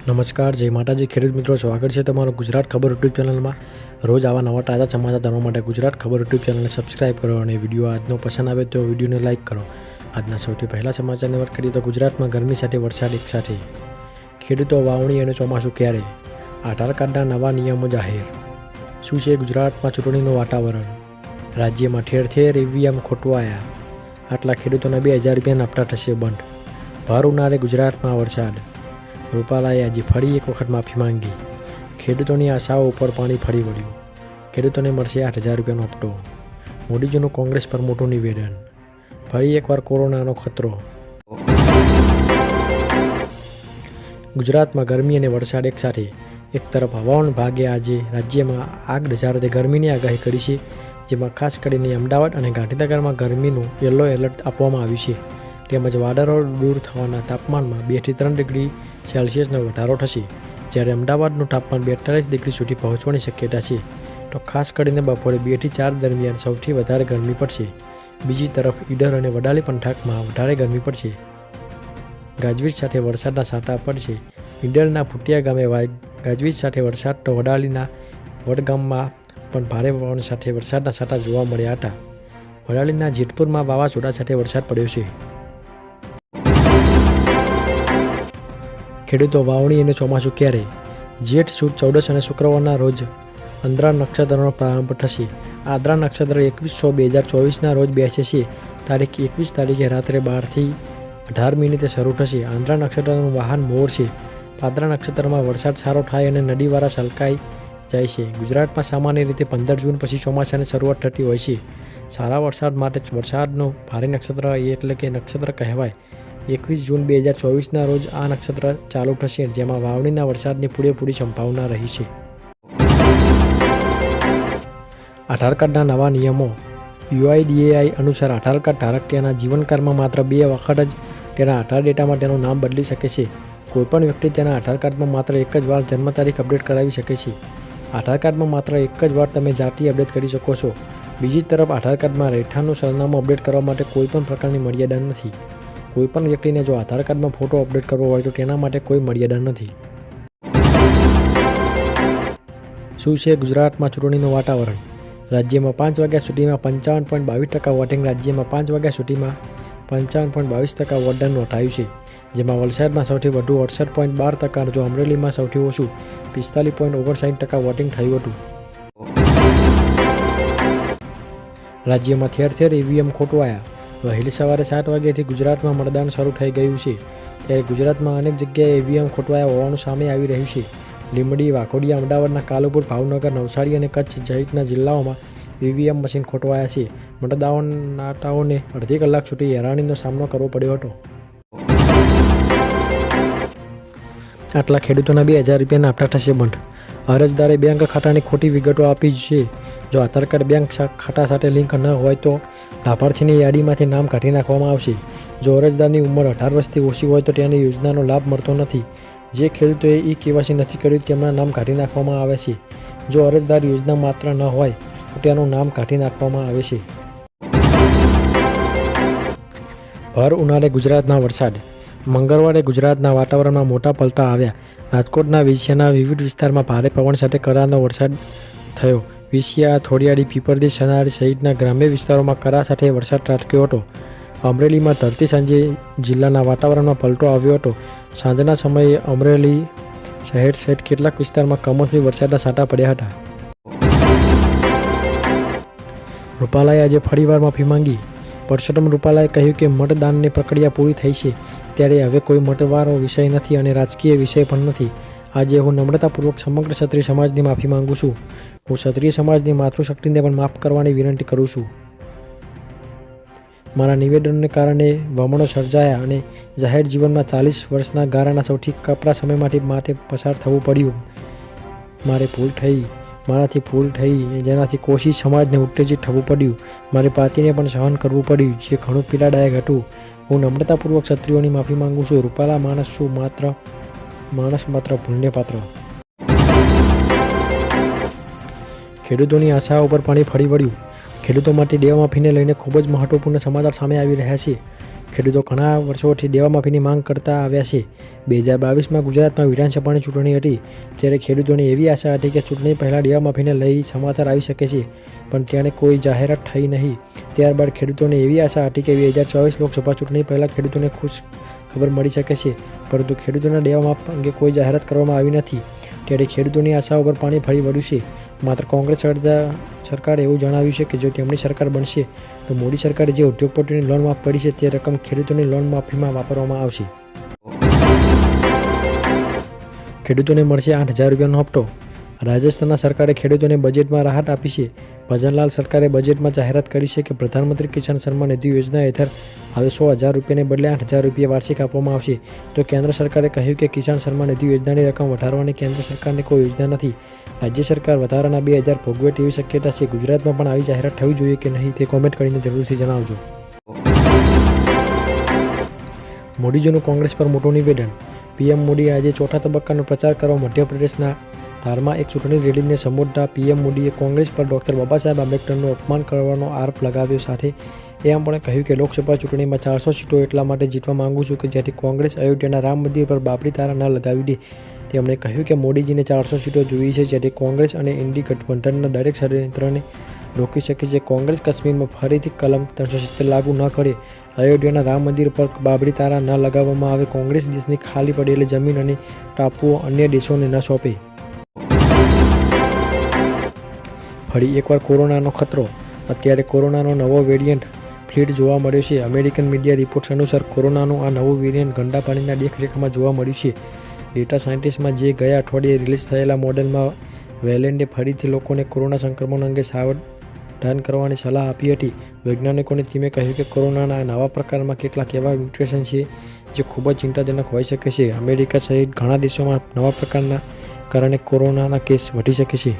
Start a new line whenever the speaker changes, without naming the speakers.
નમસ્કાર, જય માતાજી ખેડૂત મિત્રો, સ્વાગત છે તમારું ગુજરાત ખબર યુટ્યુબ ચેનલમાં। રોજ આવા નવા તાજા સમાચાર જાણવા માટે ગુજરાત ખબર યુટ્યુબ ચેનલને સબસ્ક્રાઇબ કરો અને વિડીયો આજનો પસંદ આવે તો વિડીયોને લાઇક કરો। આજના સૌથી પહેલા સમાચારની વાત કરીએ તો ગુજરાતમાં ગરમી સાથે વરસાદ એકસાથે, ખેડૂતો વાવણી અને ચોમાસું ક્યારે, આધાર કાર્ડના નવા નિયમો જાહેર, શું છે ગુજરાતમાં ચૂંટણીનું વાતાવરણ, રાજ્યમાં ઠેર ઠેર ઈવીએમ ખોટવાયા, આટલા ખેડૂતોના 2000 રૂપિયાના હપ્તા થશે બંધ, ભર ઉનાળે ગુજરાતમાં વરસાદ, રૂપાલાએ આજે ફરી એક વખત માફી માંગી, ખેડૂતોની આશાઓ ઉપર પાણી ફરી વળ્યું, ખેડૂતોને મળશે 8000 રૂપિયાનો હપ્તો, મોદીજીનું કોંગ્રેસ પર મોટું નિવેદન, ફરી એકવાર કોરોનાનો ખતરો। ગુજરાતમાં ગરમી અને વરસાદ એકસાથે, એક તરફ હવામાન વિભાગે આજે રાજ્યમાં આગ સાથે ગરમીની આગાહી કરી છે, જેમાં ખાસ કરીને અમદાવાદ અને ગાંધીનગરમાં ગરમીનું યલો એલર્ટ આપવામાં આવ્યું છે, તેમજ વાદળો દૂર થવાના તાપમાનમાં 2 થી 3 ડિગ્રી સેલ્સિયસનો વધારો થશે, જ્યારે અમદાવાદનું તાપમાન 42 ડિગ્રી સુધી પહોંચવાની શક્યતા છે, તો ખાસ કરીને બપોરે 2 થી 4 દરમિયાન સૌથી વધારે ગરમી પડશે। બીજી તરફ ઈડર અને વડાલી પંથકમાં વધારે ગરમી પડશે, ગાજવીજ સાથે વરસાદના છાંટા પડશે। ઈડરના ફૂટિયા ગામે ગાજવીજ સાથે વરસાદ તો વડાલીના વડગામમાં પણ ભારે પવન સાથે વરસાદના છાંટા જોવા મળ્યા હતા। વડાલીના જેતપુરમાં વાવાઝોડા સાથે વરસાદ પડ્યો છે। ખેડૂતો વાવણી અને ચોમાસું ક્યારે, જેઠ સુદ 14 અને શુક્રવારના રોજ આદ્રા નક્ષત્રનો પ્રારંભ થશે। આદ્રા નક્ષત્ર 21/6/2024ના રોજ બેસે છે, તારીખ 21 તારીખે રાત્રે 12 થી 18 મિનિટે શરૂ થશે। આદ્રા નક્ષત્રનું વાહન મોર છે। પાત્રા નક્ષત્રમાં વરસાદ સારો થાય અને નદીવાળા છલકાઈ જાય છે। ગુજરાતમાં સામાન્ય રીતે 15 જૂન પછી ચોમાસાની શરૂઆત થતી હોય છે। સારા વરસાદ માટે વરસાદનું ભારે નક્ષત્ર એટલે કે નક્ષત્ર કહેવાય। 21 જૂન 2024ના રોજ આ નક્ષત્ર ચાલુ થશે, જેમાં વાવણીના વરસાદની પૂરેપૂરી સંભાવના રહી છે। આધાર કાર્ડના નવા નિયમો, UIDAI અનુસાર આધાર કાર્ડ ધારક તેના જીવનકાળમાં માત્ર 2 વખત જ તેના આધાર ડેટામાં તેનું નામ બદલી શકે છે। કોઈપણ વ્યક્તિ તેના આધાર કાર્ડમાં માત્ર એક જ વાર જન્મ તારીખ અપડેટ કરાવી શકે છે। આધાર કાર્ડમાં માત્ર એક જ વાર તમે જાતિ અપડેટ કરી શકો છો। બીજી તરફ આધાર કાર્ડમાં રહેઠાણનું સરનામું અપડેટ કરવા માટે કોઈપણ પ્રકારની મર્યાદા નથી। કોઈપણ વ્યક્તિને જો આધાર કાર્ડમાં ફોટો અપડેટ કરવો હોય તો તેના માટે કોઈ મર્યાદા નથી। શું છે ગુજરાતમાં ચૂંટણીનું વાતાવરણ, રાજ્યમાં 5 વાગ્યા સુધીમાં 55.22% વોટિંગ, રાજ્યમાં 5 વાગ્યા સુધીમાં 55.22% વોટદાન નોંધાયું છે, જેમાં વલસાડમાં સૌથી વધુ 68.12%, જો અમરેલીમાં સૌથી ઓછું 45.59% વોટિંગ થયું હતું। રાજ્યમાં ઠેર ઠેર ઈવીએમ ખોટવાયા, વહેલી સવારે 7 વાગ્યાથી ગુજરાતમાં મતદાન શરૂ થઈ ગયું છે, ત્યારે ગુજરાતમાં અનેક જગ્યાએ ઈવીએમ ખોટવાયા હોવાનું સામે આવી રહ્યું છે। લીંબડી, વાઘોડિયા, અમદાવાદના કાલુપુર, ભાવનગર, નવસારી અને કચ્છ સહિતના જિલ્લાઓમાં ઈવીએમ મશીન ખોટવાયા છે। મતદાતાઓને અડધી કલાક સુધી હેરાનીનો સામનો કરવો પડ્યો હતો। આટલા ખેડૂતોના 2000 રૂપિયાના હપ્તા થશે બંધ, અરજદારે બેંક ખાતાની ખોટી વિગતો આપી છે। જો આધાર કાર્ડ બેંક ખાતા સાથે લિંક ન હોય તો લાભાર્થીની યાદીમાંથી નામ કાઢી નાખવામાં આવશે। જો અરજદારની ઉંમર 18 વર્ષથી ઓછી હોય તો તેની યોજનાનો લાભ મળતો નથી। જે ખેડૂતોએ KYC નથી કર્યું તેમના નામ કાઢી નાખવામાં આવે છે। જો અરજદાર યોજના માત્ર ન હોય તો તેનું નામ કાઢી નાખવામાં આવે છે। ભર ઉનાળે ગુજરાતના વરસાદ, મંગળવારે ગુજરાતના વાતાવરણમાં મોટા પલટા આવ્યા। રાજકોટના વિછિયાના વિવિધ વિસ્તારમાં ભારે પવન સાથે કરાનો વરસાદ થયો। વિછિયા, થોડિયાળી, પીપરદી, સનાળી સહિતના ગ્રામ્ય વિસ્તારોમાં કરા સાથે વરસાદ ત્રાટક્યો હતો। અમરેલીમાં ધરતી સાંજે જિલ્લાના વાતાવરણમાં પલટો આવ્યો હતો। સાંજના સમયે અમરેલી શહેર સહિત કેટલાક વિસ્તારમાં કમોસમી વરસાદના છાંટા પડ્યા હતા। રૂપાલાએ આજે ફરીવાર માફી માંગી, પરસોત્તમ રૂપાલાએ કહ્યું કે મતદાનની પ્રક્રિયા પૂરી થઈ છે, ત્યારે હવે કોઈ મતવારો વિષય નથી અને રાજકીય વિષય પણ નથી। આજે હું નમ્રતાપૂર્વક સમગ્ર ક્ષત્રિય સમાજની માફી માંગુ છું। હું ક્ષત્રિય સમાજની માતૃશક્તિને પણ માફ કરવાની વિનંતી કરું છું। મારા નિવેદનોને કારણે વમણો સર્જાયા અને જાહેર જીવનમાં 40 વર્ષના ગાળાના સૌથી કપરા સમયમાંથી માટે પસાર થવું પડ્યું। મારાથી ભૂલ થઈ, જેનાથી કોશી સમાજને ઉત્તેજિત થવું પડ્યું। મારી પાર્ટીને પણ સહન કરવું પડ્યું, જે ઘણું પીડાદાયક હતું। હું નમ્રતાપૂર્વક ક્ષત્રિયોની માફી માંગુ છું। રૂપાલા માણસ છું, માત્ર ભૂલને પાત્ર। ખેડૂતોની આશા ઉપર પાણી ફરી વળ્યું, ખેડૂતો માટે દેવા માફીને લઈને ખૂબ જ મહત્વપૂર્ણ સમાચાર સામે આવી રહ્યા છે। ખેડૂતો ઘણા વર્ષોથી દેવા માફીની માંગ કરતા આવ્યા છે. 2022માં ગુજરાતમાં વિધાનસભાની ચૂંટણી હતી, ત્યારે ખેડૂતોને એવી આશા હતી કે ચૂંટણી પહેલાં દેવા માફીને લઈ સમાચાર આવી શકે છે, પણ ત્યારે કોઈ જાહેરાત થઈ નહીં. ત્યારબાદ ખેડૂતોને એવી આશા હતી કે 2024 લોકસભા ચૂંટણી પહેલાં ખેડૂતોને ખુશ ખબર મળી શકે છે, પરંતુ ખેડૂતોના દેવા માફ અંગે કોઈ જાહેરાત કરવામાં આવી નથી. ત્યારે ખેડૂતોની આશાઓ પર પાણી ફરી વળ્યું છે. માત્ર કોંગ્રેસ સરકારે એવું જણાવ્યું છે કે જો તેમની સરકાર બનશે તો મોદી સરકારે જે ઉદ્યોગપતિઓની લોન માફ કરી છે તે રકમ ખેડૂતોની લોન માફીમાં વાપરવામાં આવશે. ખેડૂતોને મળશે 8,000 રૂપિયાનો હપ્તો. રાજસ્થાનના સરકારે ખેડૂતોને બજેટમાં રાહત આપી છે. ભજનલાલ સરકારે બજેટમાં જાહેરાત કરી છે કે પ્રધાનમંત્રી કિસાન સન્માન નિધિ યોજના હેઠળ હવે 100,000 રૂપિયાને બદલે 8,000 રૂપિયા વાર્ષિક આપવામાં આવશે. તો કેન્દ્ર સરકારે કહ્યું કે કિસાન સન્માન નિધિ યોજનાની રકમ વધારવાની કેન્દ્ર સરકારની કોઈ યોજના નથી. રાજ્ય સરકાર વધારાના 2,000 ભોગવે તેવી શક્યતા છે. ગુજરાતમાં પણ આવી જાહેરાત થવી જોઈએ કે નહીં તે કોમેન્ટ કરીને જરૂરથી જણાવજો. મોદીજીનું કોંગ્રેસ પર મોટું નિવેદન. પીએમ મોદીએ આજે ચોથા તબક્કાનો પ્રચાર કરવા મધ્યપ્રદેશના ધારમાં એક ચૂંટણી રેલીને સંબોધતા પીએમ મોદીએ કોંગ્રેસ પર ડૉક્ટર બાબાસાહેબ આંબેડકરનું અપમાન કરવાનો આરોપ લગાવ્યો. સાથે એમ પણ કહ્યું કે લોકસભા ચૂંટણીમાં 400 સીટો એટલા માટે જીતવા માંગુ છું કે જેથી કોંગ્રેસ અયોધ્યાના રામ મંદિર પર બાબરી તારા ન લગાવી દે. તેમણે કહ્યું કે મોદીજીને 400 સીટો જોઈએ છે જેથી કોંગ્રેસ અને ઇન્ડી ગઠબંધનના દરેક ષડયંત્રને રોકી શકે છે. કોંગ્રેસ કાશ્મીરમાં ફરીથી કલમ 370 લાગુ ન કરે, અયોધ્યાના રામ મંદિર પર બાબરી તારા ન લગાવવામાં આવે, કોંગ્રેસ દેશની ખાલી પડેલી જમીન અને ટાપુઓ અન્ય દેશોને ન સોંપે. ફરી એકવાર કોરોનાનો ખતરો. અત્યારે કોરોનાનો નવો વેરિયન્ટ ફ્લીટ જોવા મળ્યો છે. અમેરિકન મીડિયા રિપોર્ટ્સ અનુસાર કોરોનાનું આ નવું વેરિયન્ટ ગંદા પાણીના દેખરેખમાં જોવા મળ્યું છે. ડેટા સાયન્ટિસ્ટમાં જે ગયા અઠવાડિયે રિલીઝ થયેલા મોડેલમાં વેલેન્ડે ફરીથી લોકોને કોરોના સંક્રમણ અંગે સાવધાન કરવાની સલાહ આપી હતી. વૈજ્ઞાનિકોની ટીમે કહ્યું કે કોરોનાના નવા પ્રકારમાં કેટલાક એવા મ્યુટેશન છે જે ખૂબ જ ચિંતાજનક હોઈ શકે છે. અમેરિકા સહિત ઘણા દેશોમાં નવા પ્રકારના કારણે કોરોનાના કેસ વધી શકે છે.